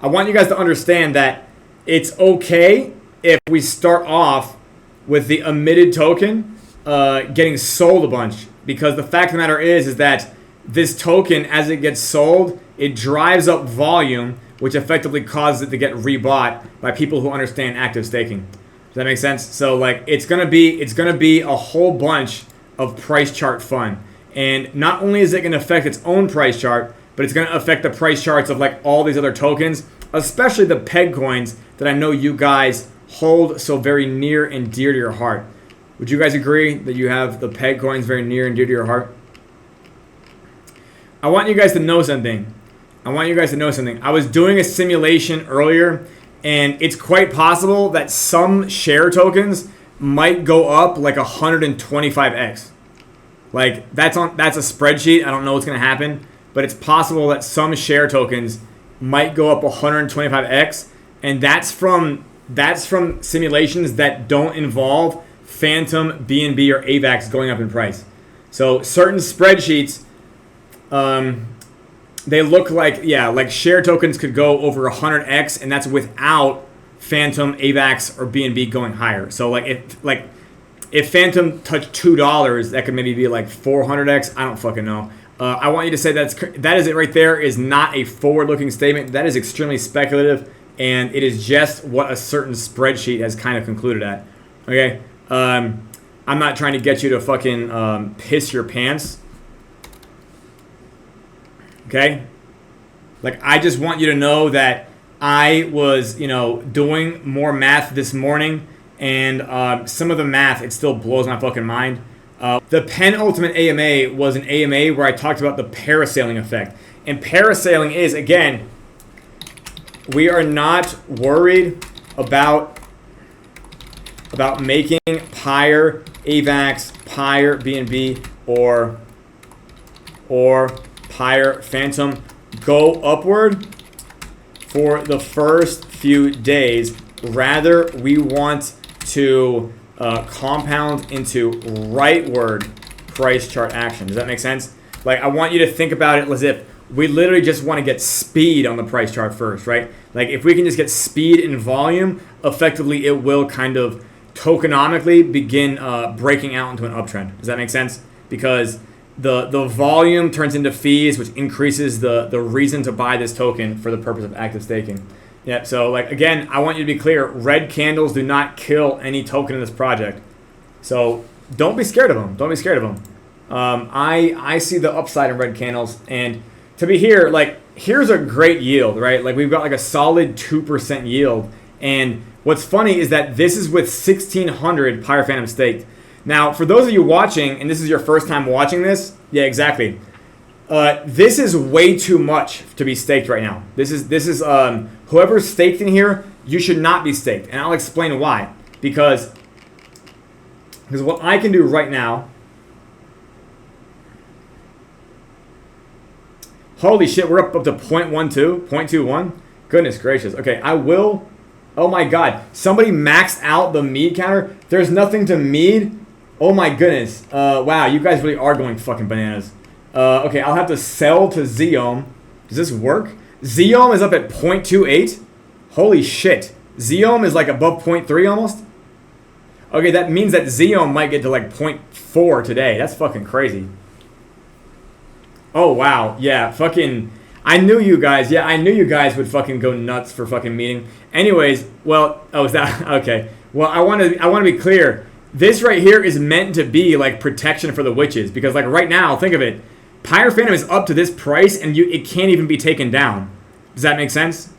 I want you guys to understand that it's okay if we start off with the emitted token getting sold a bunch, because the fact of the matter is that this token, as it gets sold, it drives up volume, which effectively causes it to get rebought by people who understand active staking. Does that make sense? So like it's gonna be a whole bunch of price chart fun, and not only is it gonna affect its own price chart, but it's gonna affect the price charts of like all these other tokens, especially the peg coins that I know you guys hold so very near and dear to your heart. Would you guys agree that you have the peg coins very near and dear to your heart? I want you guys to know something. I was doing a simulation earlier, and it's quite possible that some share tokens might go up like 125x. Like that's a spreadsheet. I don't know what's gonna happen, but it's possible that some share tokens might go up 125x, and that's from simulations that don't involve Phantom, BNB, or AVAX going up in price. So certain spreadsheets, they look like, yeah, like share tokens could go over 100x, and that's without Phantom, AVAX, or BNB going higher. So if Phantom touched $2, that could maybe be like 400x. I don't fucking know. I want you to say that is it right there is not a forward-looking statement. That is extremely speculative, and it is just what a certain spreadsheet has kind of concluded at. Okay, I'm not trying to get you to fucking piss your pants. Okay, like I just want you to know that I was, doing more math this morning, and some of the math, it still blows my fucking mind. The penultimate AMA was an AMA where I talked about the parasailing effect. And parasailing is, again, we are not worried about making Pyre, AVAX, Pyre, BNB, or Pyre Phantom go upward for the first few days. Rather, we want to compound into rightward price chart action. Does that make sense? Like, I want you to think about it as if we literally just want to get speed on the price chart first, right? Like, if we can just get speed and volume, effectively it will kind of tokenomically begin breaking out into an uptrend. Does that make sense? Because the volume turns into fees, which increases the reason to buy this token for the purpose of active staking. Yeah, so like again, I want you to be clear, red candles do not kill any token in this project. So don't be scared of them. Don't be scared of them. I see the upside in red candles, and to be here, like here's a great yield, right? Like we've got like a solid 2% yield, and what's funny is that this is with 1,600 Pyre Phantom staked. Now, for those of you watching, and this is your first time watching this, yeah, exactly. This is way too much to be staked right now. This is whoever's staked in here, you should not be staked, and I'll explain why. Because what I can do right now. Holy shit, we're up to 0.12, 0.21. Goodness gracious. Okay, I will. Oh my god, somebody maxed out the mead counter. There's nothing to mead. Oh my goodness. Wow, you guys really are going fucking bananas. Okay, I'll have to sell to Zeom. Does this work? Zeom is up at 0.28. Holy shit. Zeom is like above 0.3 almost. Okay, that means that Zeom might get to like 0.4 today. That's fucking crazy. Oh wow, yeah, fucking. I knew you guys. Yeah, I knew you guys would fucking go nuts for fucking meeting. Anyways, well, oh, is that okay? Well, I want to be clear. This right here is meant to be like protection for the witches, because like right now, think of it. Pyre Phantom is up to this price, and it can't even be taken down. Does that make sense?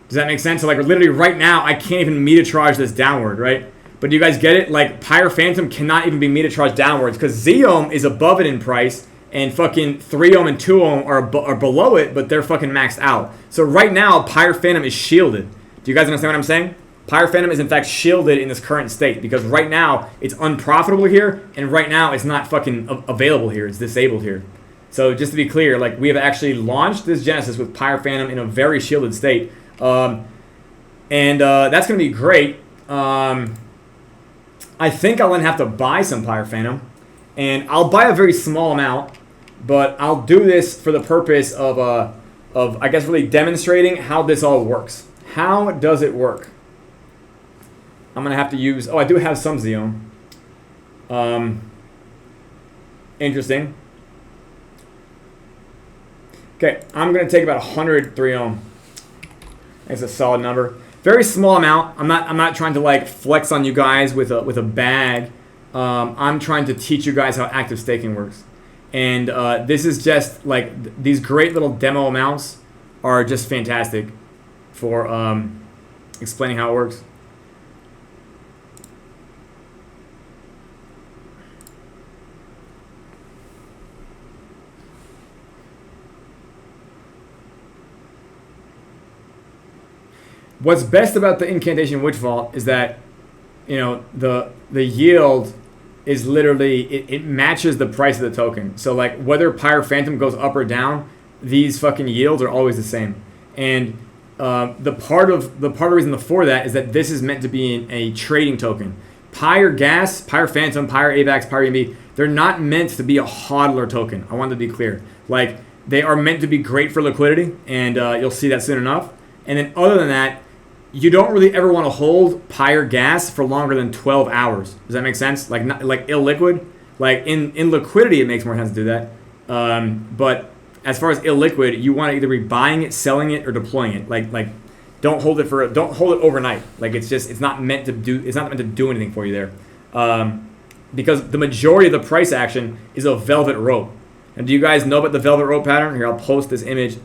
Does that make sense? So like literally right now, I can't even meter-charge this downward, right? But do you guys get it? Like Pyre Phantom cannot even be meter-charged downwards because Zeom is above it in price, and fucking 3 ohm and 2 ohm are below it, but they're fucking maxed out. So right now, Pyre Phantom is shielded. Do you guys understand what I'm saying? Pyre Phantom is in fact shielded in this current state because right now it's unprofitable here, and right now it's not fucking available here. It's disabled here. So just to be clear, like we have actually launched this Genesis with Pyre Phantom in a very shielded state, and that's gonna be great. I think I'll then have to buy some Pyre Phantom, and I'll buy a very small amount, but I'll do this for the purpose of I guess, really demonstrating how this all works. How does it work? I'm going to have to use, I do have some Xeon. Interesting. Okay, I'm going to take about 100 3 ohm. That's a solid number. Very small amount. I'm not trying to like flex on you guys with a bag. I'm trying to teach you guys how active staking works. And this is just like these great little demo amounts are just fantastic for explaining how it works. What's best about the incantation witch vault is that, you know, the yield is literally, it matches the price of the token. So like whether Pyre Phantom goes up or down, these fucking yields are always the same. And the part of the reason for that is that this is meant to be a trading token. Pyre Gas, Pyre Phantom, Pyre AVAX, Pyre EMB, they're not meant to be a hodler token. I want to be clear. Like they are meant to be great for liquidity, and you'll see that soon enough. And then other than that, you don't really ever want to hold Pyre Gas for longer than 12 hours. Does that make sense? Like not, like illiquid. Like in liquidity, it makes more sense to do that. But as far as illiquid, you want to either be buying it, selling it, or deploying it. Like don't hold it overnight. Like it's not meant to do anything for you there. Because the majority of the price action is a velvet rope. And do you guys know about the velvet rope pattern? Here, I'll post this image.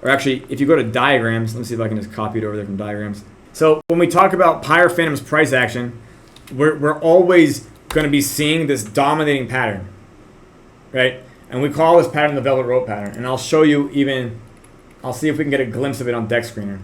Or actually, if you go to diagrams, let me see if I can just copy it over there from diagrams. So when we talk about Pyre Phantom's price action, we're always going to be seeing this dominating pattern, right? And we call this pattern the velvet rope pattern. And I'll show you I'll see if we can get a glimpse of it on Deck Screener.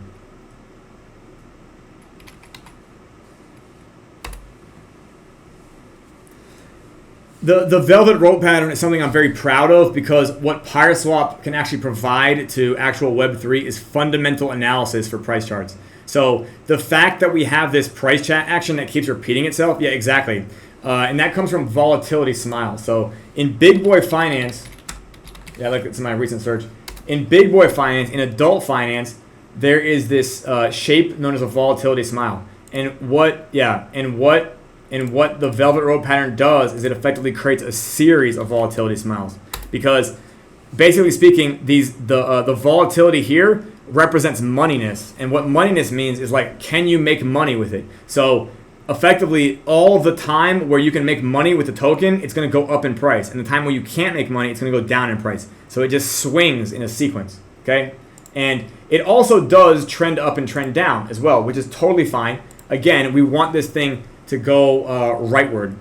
The velvet rope pattern is something I'm very proud of because what PyreSwap can actually provide to actual Web3 is fundamental analysis for price charts. So the fact that we have this price chat action that keeps repeating itself, yeah, exactly. And that comes from volatility smile. So in Big Boy Finance, yeah, look, it's my recent search. In Big Boy Finance, in adult finance, there is this shape known as a volatility smile. And what the velvet rope pattern does is it effectively creates a series of volatility smiles, because basically speaking, the volatility here represents moneyness, and what moneyness means is like, can you make money with it? So effectively, all the time where you can make money with the token, it's going to go up in price, and the time where you can't make money, it's going to go down in price. So it just swings in a sequence. Okay, and it also does trend up and trend down as well, which is totally fine. Again, we want this thing to go rightward.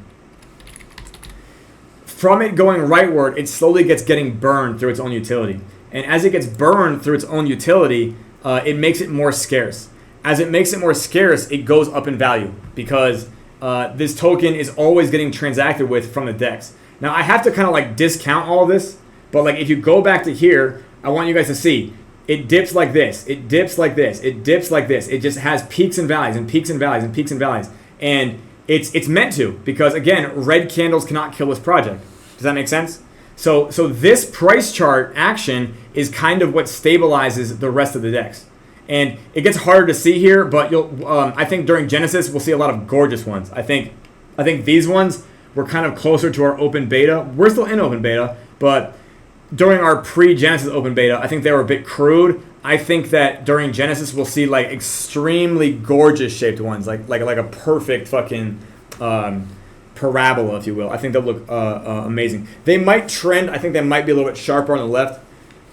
From it going rightward, it slowly getting burned through its own utility. And as it gets burned through its own utility, it makes it more scarce. As it makes it more scarce, it goes up in value because this token is always getting transacted with from the DEX. Now, I have to kind of like discount all of this, but like if you go back to here, I want you guys to see it dips like this, it dips like this, it dips like this. It just has peaks and valleys and peaks and valleys and peaks and valleys. And it's meant to, because again, red candles cannot kill this project. Does that make sense? So this price chart action is kind of what stabilizes the rest of the DEX. And it gets harder to see here, but I think during Genesis we'll see a lot of gorgeous ones. I think these ones were kind of closer to our open beta. We're still in open beta, but during our pre-Genesis open beta, I think they were a bit crude. I think that during Genesis we'll see like extremely gorgeous shaped ones, like a perfect fucking parabola, if you will. I think they'll look amazing. They might trend. I think they might be a little bit sharper on the left.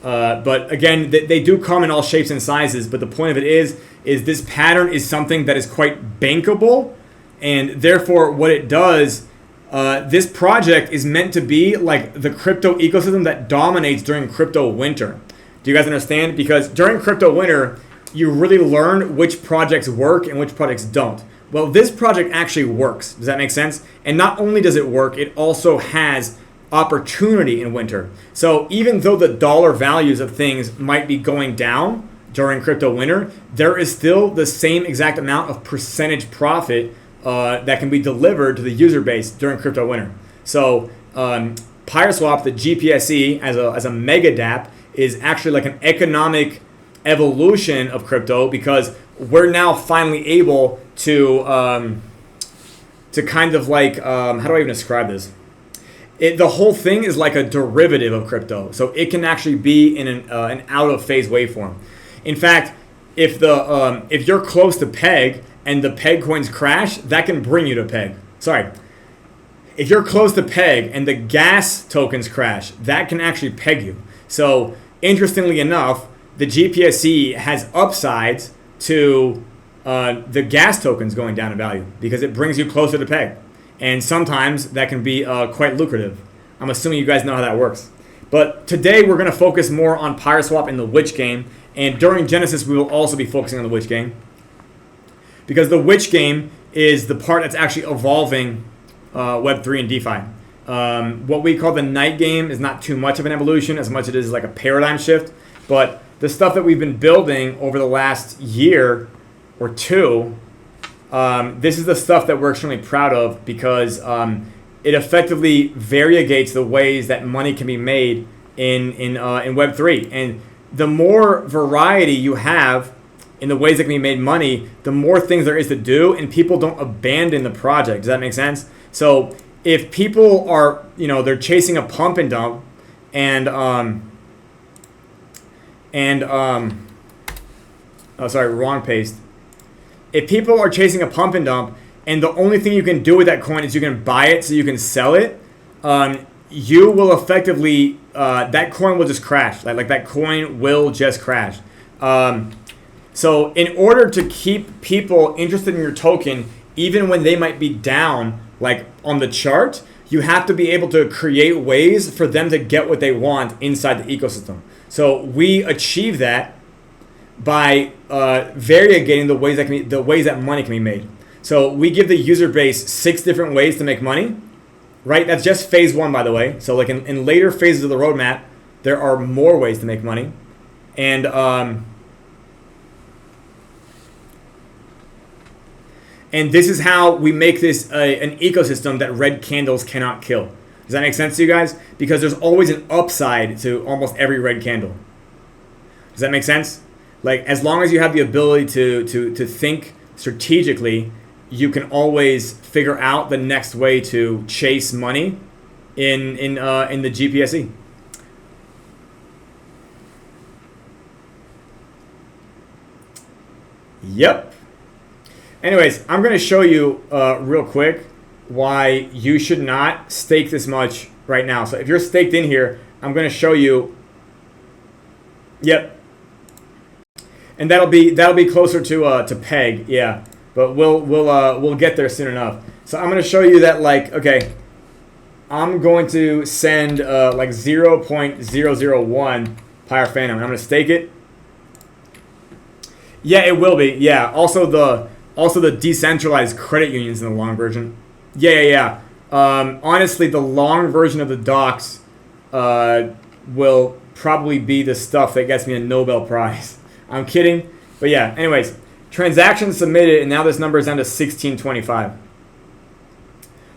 But again, they do come in all shapes and sizes. But the point of it is this pattern is something that is quite bankable, and therefore what it does, this project is meant to be like the crypto ecosystem that dominates during crypto winter. Do you guys understand? Because during crypto winter, you really learn which projects work and which projects don't. Well, this project actually works. Does that make sense? And not only does it work, it also has opportunity in winter. So even though the dollar values of things might be going down during crypto winter, there is still the same exact amount of percentage profit that can be delivered to the user base during crypto winter. So PyreSwap, the GPSE as a mega dApp, is actually like an economic evolution of crypto, because we're now finally able to kind of like, how do I even describe this? The whole thing is like a derivative of crypto, so it can actually be in an out of phase waveform. In fact, if you're close to peg and the peg coins crash, that can bring you to peg. Sorry, if you're close to peg and the gas tokens crash, that can actually peg you. So interestingly enough, the GPSC has upsides to the gas tokens going down in value because it brings you closer to peg. And sometimes that can be quite lucrative. I'm assuming you guys know how that works. But today we're going to focus more on PyreSwap and the Witch game. And during Genesis, we will also be focusing on the Witch game, because the Witch game is the part that's actually evolving Web3 and DeFi. What we call the night game is not too much of an evolution as much as it is like a paradigm shift. But the stuff that we've been building over the last year or two, this is the stuff that we're extremely proud of, because it effectively variegates the ways that money can be made in Web3. And the more variety you have in the ways that can be made money, the more things there is to do, and people don't abandon the project. Does that make sense? So if people are, they're chasing a pump and dump, and oh, sorry, wrong paste. If people are chasing a pump and dump, and the only thing you can do with that coin is you can buy it so you can sell it, you will effectively, that coin will just crash. Like that coin will just crash. So in order to keep people interested in your token, even when they might be down, like on the chart, you have to be able to create ways for them to get what they want inside the ecosystem. So we achieve that by variegating the ways that money can be made. So we give the user base 6 different ways to make money, right? That's just phase 1, by the way. So like in later phases of the roadmap, there are more ways to make money. And this is how we make this an ecosystem that red candles cannot kill. Does that make sense to you guys? Because there's always an upside to almost every red candle. Does that make sense? Like, as long as you have the ability to think strategically, you can always figure out the next way to chase money in the GPSE. Yep. Anyways, I'm going to show you real quick why you should not stake this much right now. So if you're staked in here, I'm going to show you. Yep. And that'll be closer to peg, yeah. But we'll get there soon enough. So I'm going to show you that, like, okay, I'm going to send like 0.001 Pyre Phantom. I'm going to stake it. Yeah, it will be. Yeah. Also the decentralized credit unions in the long version. Yeah. Honestly, the long version of the docs will probably be the stuff that gets me a Nobel Prize. I'm kidding. But yeah, anyways, transactions submitted, and now this number is down to 1625.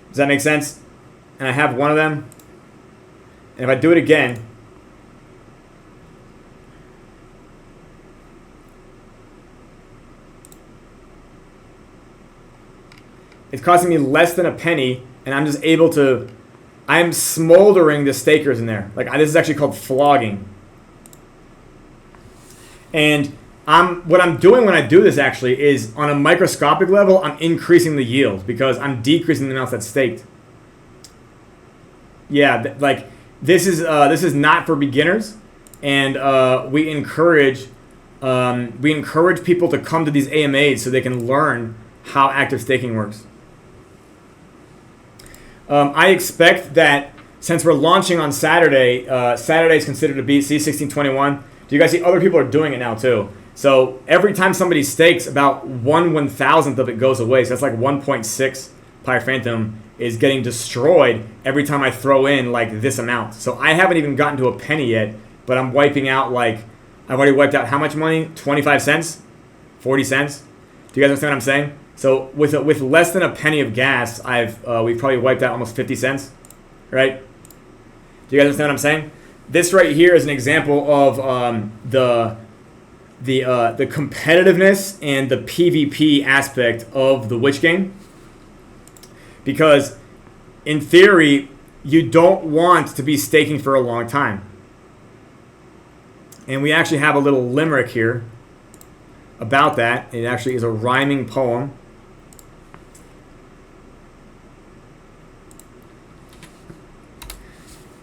Does that make sense? And I have one of them. And if I do it again, it's costing me less than a penny, and I'm just able to, I'm smoldering the stakers in there. Like, this is actually called flogging. And what I'm doing when I do this actually is, on a microscopic level, I'm increasing the yield because I'm decreasing the amount that's staked. Yeah, like this is not for beginners, and we encourage people to come to these AMAs so they can learn how active staking works. I expect that since we're launching on Saturday, Saturday is considered to be C1621. Do you guys see other people are doing it now too? So every time somebody stakes, about 1/1000th of it goes away. So that's like 1.6 Pyre Phantom is getting destroyed every time I throw in like this amount. So I haven't even gotten to a penny yet, but I'm wiping out like, I've already wiped out how much money? 25 cents? 40 cents? Do you guys understand what I'm saying? So with less than a penny of gas, we've probably wiped out almost 50 cents, right? Do you guys understand what I'm saying? this right here is an example of the competitiveness and the PvP aspect of the witch game. Because in theory, you don't want to be staking for a long time. And we actually have a little limerick here about that. It actually is a rhyming poem.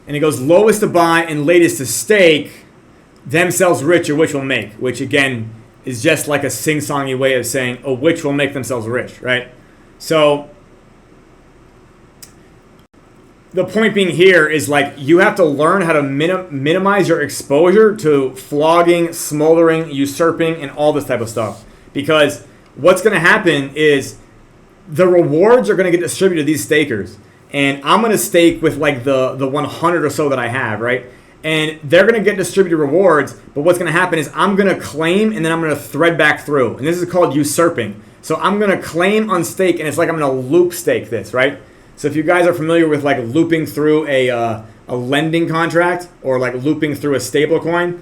And it goes, lowest to buy and latest to stake, themselves rich a witch will make. Which again is just like a sing-songy way of saying a witch will make themselves rich, right? So the point being here is like you have to learn how to minimize your exposure to flogging, smoldering, usurping, and all this type of stuff. Because what's going to happen is the rewards are going to get distributed to these stakers. And I'm going to stake with like the 100 or so that I have, right? And they're going to get distributed rewards. But what's going to happen is I'm going to claim and then I'm going to thread back through. And this is called usurping. So I'm going to claim on stake and it's like I'm going to loop stake this, right? So if you guys are familiar with like looping through a lending contract or like looping through a stable coin,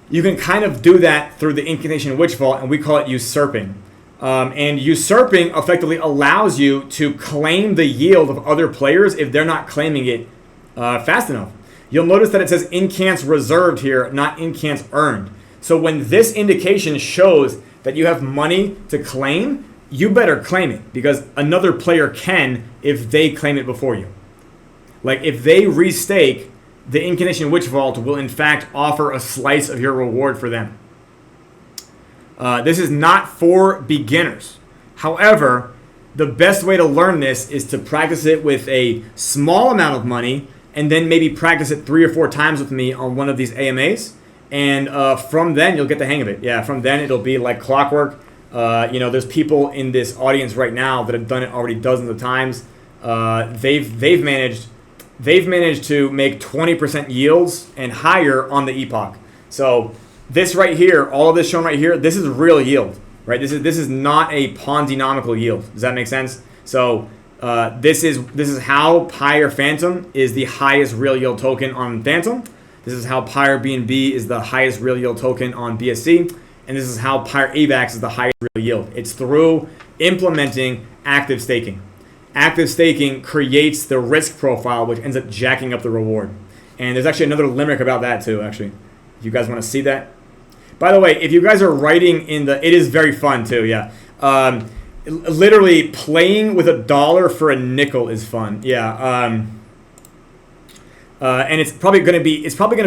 you can kind of do that through the incantation witch vault, and we call it usurping. And usurping effectively allows you to claim the yield of other players if they're not claiming it fast enough. You'll notice that it says incants reserved here, not incants earned. So when this indication shows that you have money to claim, you better claim it because another player can if they claim it before you. Like if they restake, the Incantation Witch Vault will in fact offer a slice of your reward for them. This is not for beginners. However, the best way to learn this is to practice it with a small amount of money and then maybe practice it 3 or 4 times with me on one of these AMAs. And from then, you'll get the hang of it. Yeah, from then it'll be like clockwork. There's people in this audience right now that have done it already dozens of times. They've managed to make 20% yields and higher on the epoch. So this right here, all of this shown right here, this is real yield, right? This is not a Ponzi-nomical yield. Does that make sense? So this is how Pyre Phantom is the highest real yield token on Phantom. This is how Pyre BNB is the highest real yield token on BSC. And this is how Pyre AVAX is the highest real yield. It's through implementing active staking. Active staking creates the risk profile, which ends up jacking up the reward. And there's actually another limerick about that too, actually. If you guys want to see that. By the way, if you guys are writing it is very fun too, yeah. Literally playing with $1 for a nickel is fun, yeah. And it's probably going to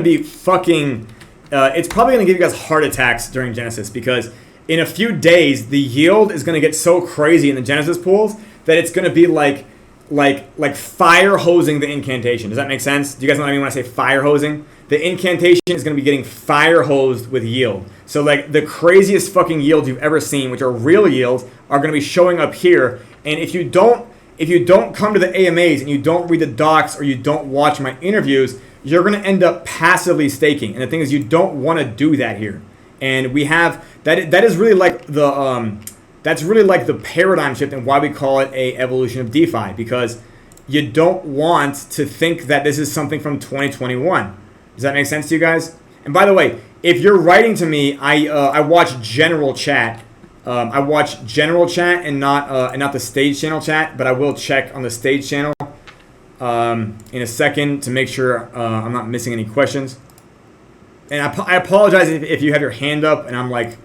be fucking. It's probably going to give you guys heart attacks during Genesis because in a few days the yield is going to get so crazy in the Genesis pools that it's going to be like fire hosing the incantation. Does that make sense? Do you guys know what I mean when I say fire hosing? The incantation is going to be getting fire hosed with yield. So like the craziest fucking yields you've ever seen, which are real yields, are going to be showing up here. And if you don't come to the AMAs and you don't read the docs or you don't watch my interviews, you're going to end up passively staking. And the thing is, you don't want to do that here. And we have that is really like the that's really like the paradigm shift and why we call it a evolution of DeFi, because you don't want to think that this is something from 2021. Does that make sense to you guys? And by the way, if you're writing to me, I watch general chat. I watch general chat and not the stage channel chat, but I will check on the stage channel in a second to make sure I'm not missing any questions. And I apologize if you have your hand up and I'm like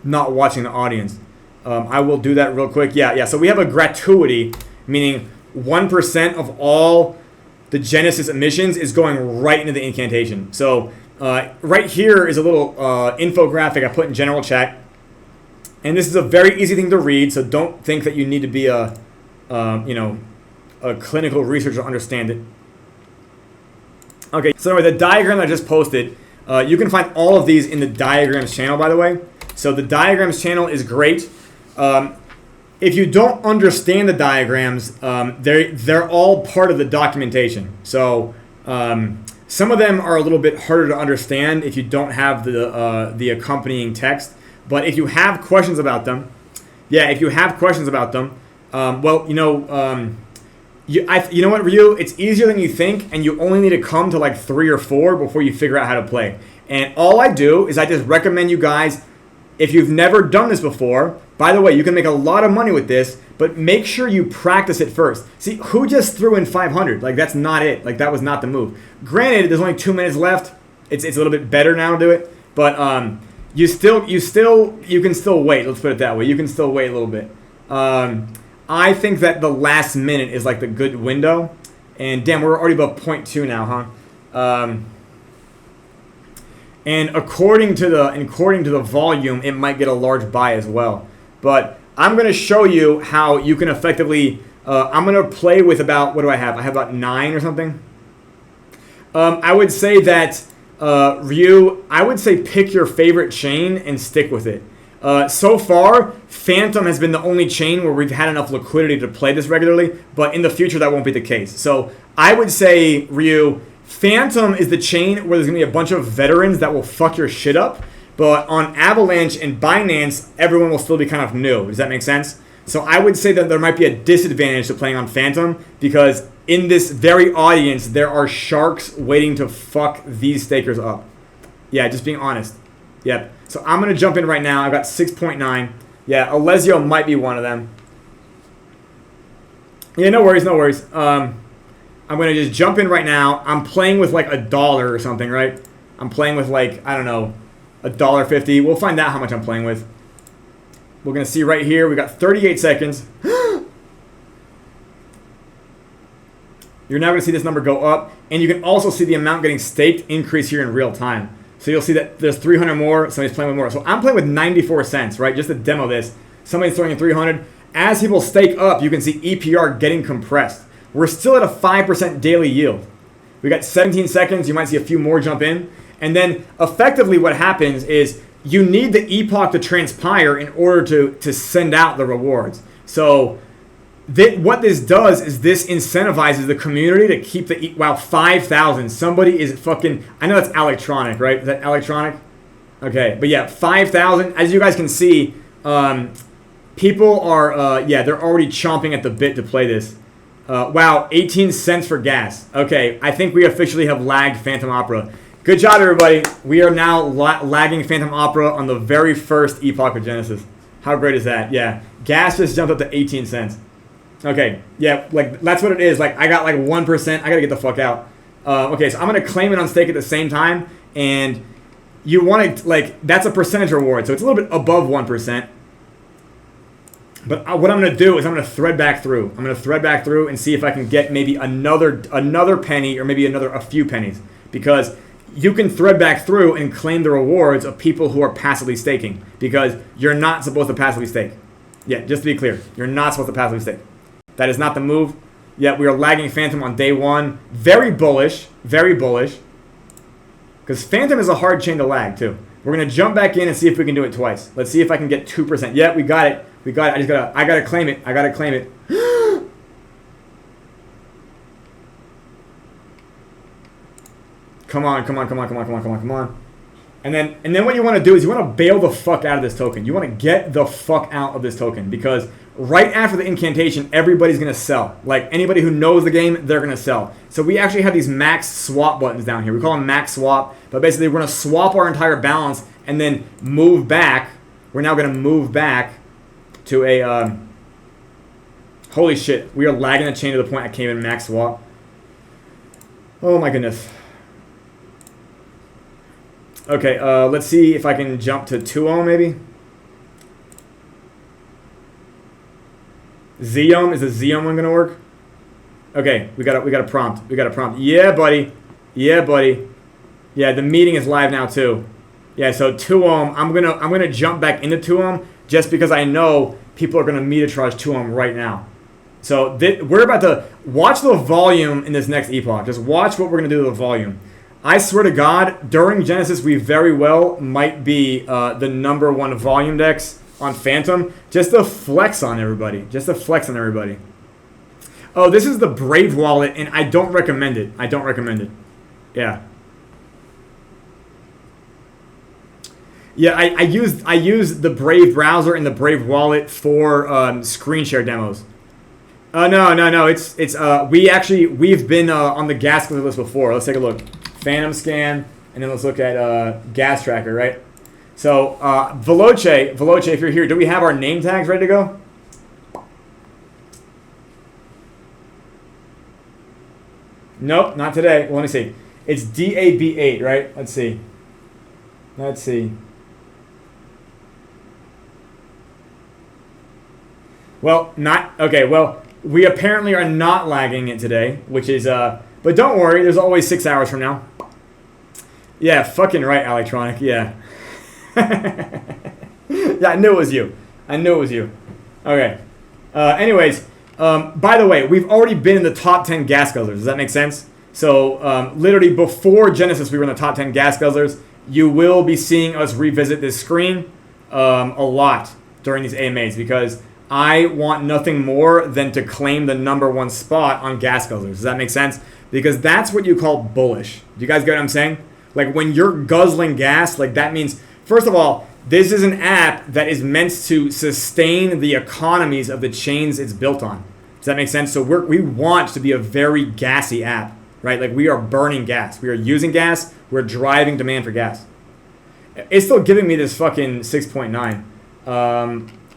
not watching the audience. I will do that real quick. Yeah. So we have a gratuity, meaning 1% of all the Genesis emissions is going right into the incantation. So right here is a little infographic I put in general chat. And this is a very easy thing to read, so don't think that you need to be a clinical researcher to understand it. Okay, so anyway, the diagram I just posted, you can find all of these in the diagrams channel, by the way. So the diagrams channel is great. If you don't understand the diagrams, they're all part of the documentation. So some of them are a little bit harder to understand if you don't have the accompanying text. But if you have questions about them, You know what, Ryu? It's easier than you think, and you only need to come to like 3 or 4 before you figure out how to play. And all I do is I just recommend you guys, if you've never done this before, by the way, you can make a lot of money with this, but make sure you practice it first. See, who just threw in 500? Like, that's not it. Like, that was not the move. Granted, there's only 2 minutes left. It's a little bit better now to do it, but you can still wait. Let's put it that way. You can still wait a little bit. I think that the last minute is like the good window, and damn, we're already above 0.2 now, huh? And according to the volume, it might get a large buy as well. But I'm going to show you how you can effectively. I'm going to play with about, what do I have? I have about 9 or something. I would say that Ryu, I would say pick your favorite chain and stick with it. So far, Phantom has been the only chain where we've had enough liquidity to play this regularly, but in the future that won't be the case. So I would say, Ryu, Phantom is the chain where there's going to be a bunch of veterans that will fuck your shit up, but on Avalanche and Binance, everyone will still be kind of new. Does that make sense? So I would say that there might be a disadvantage to playing on Phantom, because in this very audience, there are sharks waiting to fuck these stakers up. Yeah, just being honest. Yep. So I'm going to jump in right now. I've got 6.9. Yeah, Alessio might be one of them. Yeah, no worries, no worries. I'm going to just jump in right now. I'm playing with like $1 or something, right? I'm playing with like, I don't know, $1.50. We'll find out how much I'm playing with. We're going to see right here. We got 38 seconds. You're now going to see this number go up. And you can also see the amount getting staked increase here in real time. So you'll see that there's 300 more. Somebody's playing with more. So I'm playing with 94 cents, right? Just to demo this. Somebody's throwing in 300. As people stake up, you can see EPR getting compressed. We're still at a 5% daily yield. We got 17 seconds. You might see a few more jump in. And then effectively what happens is you need the epoch to transpire in order to send out the rewards. So what this does is this incentivizes the community to keep the... Wow, 5,000. Somebody is fucking... I know that's electronic, right? Is that electronic? Okay, but yeah, 5,000. As you guys can see, people are... yeah, they're already chomping at the bit to play this. Wow, 18 cents for gas. Okay, I think we officially have lagged Phantom Opera. Good job, everybody. We are now lagging Phantom Opera on the very first epoch of Genesis. How great is that? Yeah, gas just jumped up to 18 cents. Okay, yeah, like that's what it is. Like I got like 1%. I gotta get the fuck out. Okay, so I'm gonna claim it on stake at the same time, and you want to like that's a percentage reward, so it's a little bit above 1%. But what I'm gonna do is I'm gonna thread back through. I'm gonna thread back through and see if I can get maybe another penny or maybe a few pennies, because you can thread back through and claim the rewards of people who are passively staking, because you're not supposed to passively stake. Yeah, just to be clear, you're not supposed to passively stake. That is not the move. Yet we are lagging Phantom on day 1. Very bullish. Very bullish. Because Phantom is a hard chain to lag, too. We're going to jump back in and see if we can do it twice. Let's see if I can get 2%. Yeah, we got it. We got it. I gotta claim it. I gotta claim it. Come on, come on, come on, come on, come on, come on, come on. And then what you want to do is you want to bail the fuck out of this token. You want to get the fuck out of this token, because right after the incantation, everybody's going to sell. Like anybody who knows the game, they're going to sell. So we actually have these max swap buttons down here. We call them max swap, but basically we're going to swap our entire balance and then move back. We're now going to move back to a... holy shit, we are lagging the chain to the point I can't even max swap. Oh my goodness. Okay, let's see if I can jump to 2-ohm maybe. Z-ohm, is the Z-ohm one gonna work? Okay, we got a prompt. We got a prompt. Yeah, buddy. Yeah, buddy. Yeah, the meeting is live now too. Yeah, so 2-ohm. I'm gonna jump back into 2-ohm just because I know people are gonna meter-charge 2-ohm right now. So we're about to watch the volume in this next epoch. Just watch what we're gonna do to the volume. I swear to God, during Genesis, we very well might be the #1 volume dex on Phantom. Just to flex on everybody. Just to flex on everybody. Oh, this is the Brave wallet, and I don't recommend it. I don't recommend it. Yeah. Yeah, I use the Brave browser and the Brave wallet for screen share demos. No. We've been on the gas list before. Let's take a look. Phantom scan, and then let's look at gas tracker, right? So Veloce, if you're here, do we have our name tags ready to go? Nope, not today. Well, let me see. It's DAB8, right? Let's see. Well, we apparently are not lagging it today, which is, but don't worry, there's always 6 hours from now. Yeah, fucking right, Electronic, yeah. Yeah, I knew it was you. Okay. Anyways, by the way, we've already been in the top 10 gas guzzlers. Does that make sense? So, literally before Genesis, we were in the top 10 gas guzzlers. You will be seeing us revisit this screen a lot during these AMAs because I want nothing more than to claim the #1 spot on gas guzzlers. Does that make sense? Because that's what you call bullish. Do you guys get what I'm saying? Like when you're guzzling gas, like that means, first of all, this is an app that is meant to sustain the economies of the chains it's built on. Does that make sense? So we want to be a very gassy app, right? Like we are burning gas. We are using gas. We're driving demand for gas. It's still giving me this fucking 6.9.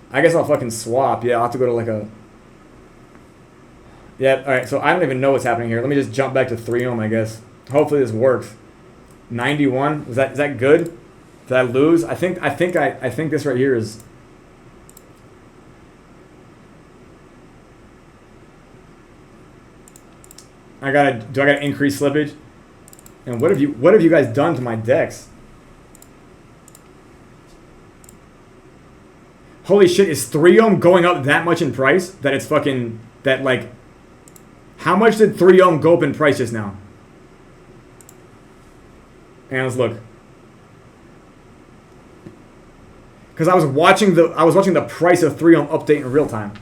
I guess I'll fucking swap. Yeah, I'll have to go to like a... Yeah, all right, so I don't even know what's happening here. Let me just jump back to 3 ohm, I guess. Hopefully this works. 91, is that good? Did I lose? I think this right here is... do I gotta increase slippage? And what have you guys done to my decks? Holy shit, is 3 ohm going up that much in price that it's fucking, that like, how much did 3 ohm go up in price just now? And let's look. Because I was watching the price of 3 ohm update in real time.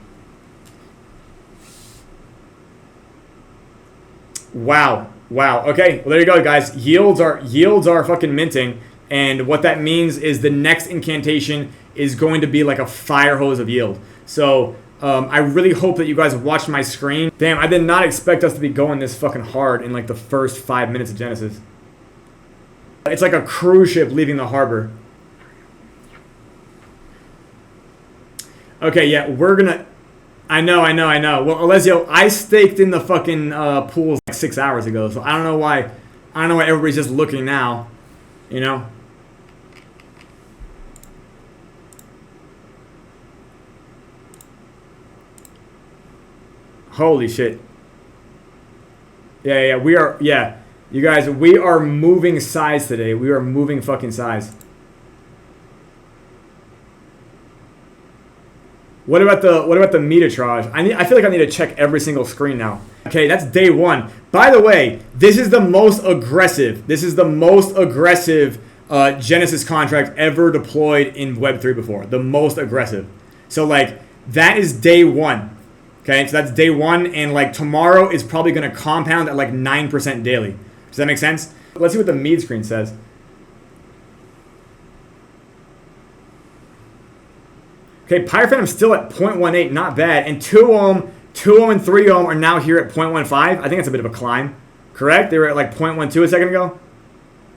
Wow. Okay, well there you go, guys. Yields are fucking minting, and what that means is the next incantation is going to be like a fire hose of yield. So I really hope that you guys watched my screen. Damn, I did not expect us to be going this fucking hard in like the first 5 minutes of Genesis. It's like a cruise ship leaving the harbor. Okay, yeah, we're gonna... I know. Well, Alessio, I staked in the fucking pools like 6 hours ago, so I don't know why everybody's just looking now, you know? Holy shit. Yeah, we are, yeah. You guys, we are moving size today. We are moving fucking size. What about the meterage? I feel like I need to check every single screen now. Okay, that's day 1. By the way, this is the most aggressive. Genesis contract ever deployed in Web3 before. The most aggressive. So like that is day 1. Okay, so that's day 1, and like tomorrow is probably going to compound at like 9% daily. Does that make sense? Let's see what the mead screen says. Okay, PyrePhantom's still at 0.18, not bad. And 2 ohm and 3 ohm are now here at 0.15. I think that's a bit of a climb. Correct? They were at like 0.12 a second ago.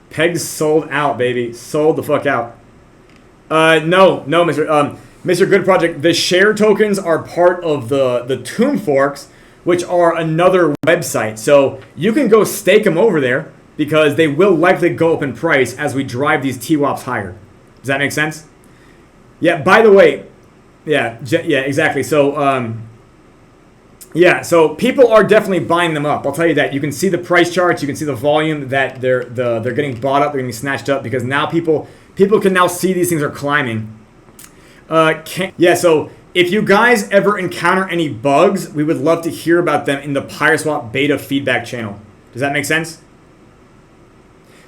Pegs sold out, baby. Sold the fuck out. No, Mr. Good Project. The share tokens are part of the Tomb Forks, which are another website. So you can go stake them over there because they will likely go up in price as we drive these TWAPs higher. Does that make sense? Yeah, by the way, yeah, exactly. So, so people are definitely buying them up. I'll tell you that. You can see the price charts. You can see the volume that they're getting bought up. They're getting snatched up because now people can now see these things are climbing. So if you guys ever encounter any bugs, we would love to hear about them in the PyreSwap beta feedback channel. Does that make sense?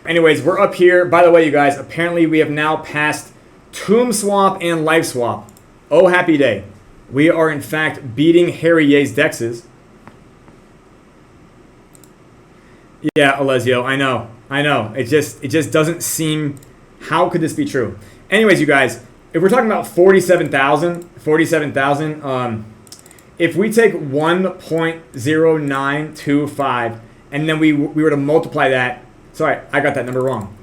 Anyways, we're up here. By the way, you guys, apparently we have now passed Tomb Swap and Life Swap. Oh, happy day. We are, in fact, beating Harry Ye's dexes. Yeah, Alessio, I know. It just doesn't seem... How could this be true? Anyways, you guys, if we're talking about 47,000, if we take 1.0925 and then we were to multiply that, sorry, I got that number wrong.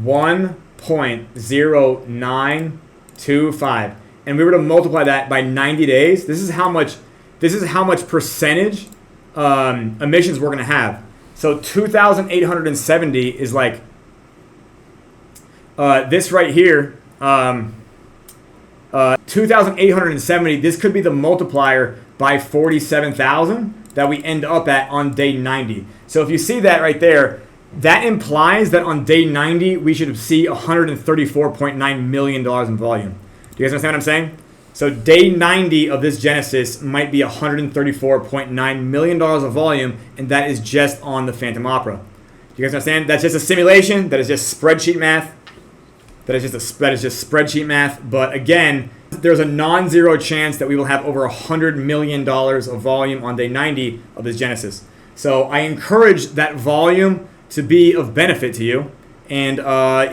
1.0925, and we were to multiply that by 90 days. This is how much percentage emissions we're going to have. So 2,870 is like this right here. 2,870. This could be the multiplier by 47,000 that we end up at on day 90. So if you see that right there, that implies that on day 90 we should see $134.9 million in volume. Do you guys understand what I'm saying? So day 90 of this Genesis might be $134.9 million of volume, and that is just on the Phantom Opera. Do you guys understand? That's just a simulation. That is just spreadsheet math. That is just spreadsheet math. But again, there's a non-zero chance that we will have over $100 million of volume on day 90 of this Genesis. So I encourage that volume to be of benefit to you. And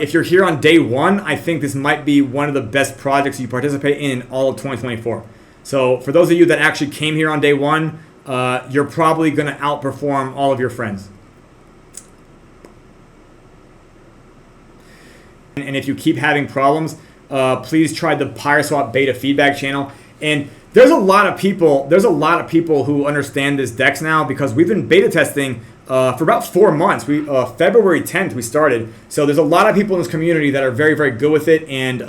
if you're here on day one, I think this might be one of the best projects you participate in all of 2024. So for those of you that actually came here on day one, you're probably going to outperform all of your friends. And if you keep having problems, please try the PyreSwap beta feedback channel. And there's a lot of people who understand this DEX now, because we've been beta testing for about 4 months. February 10th we started. So there's a lot of people in this community that are very, very good with it, and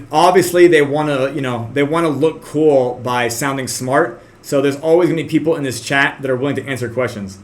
obviously they want to look cool by sounding smart. So there's always going to be people in this chat that are willing to answer questions.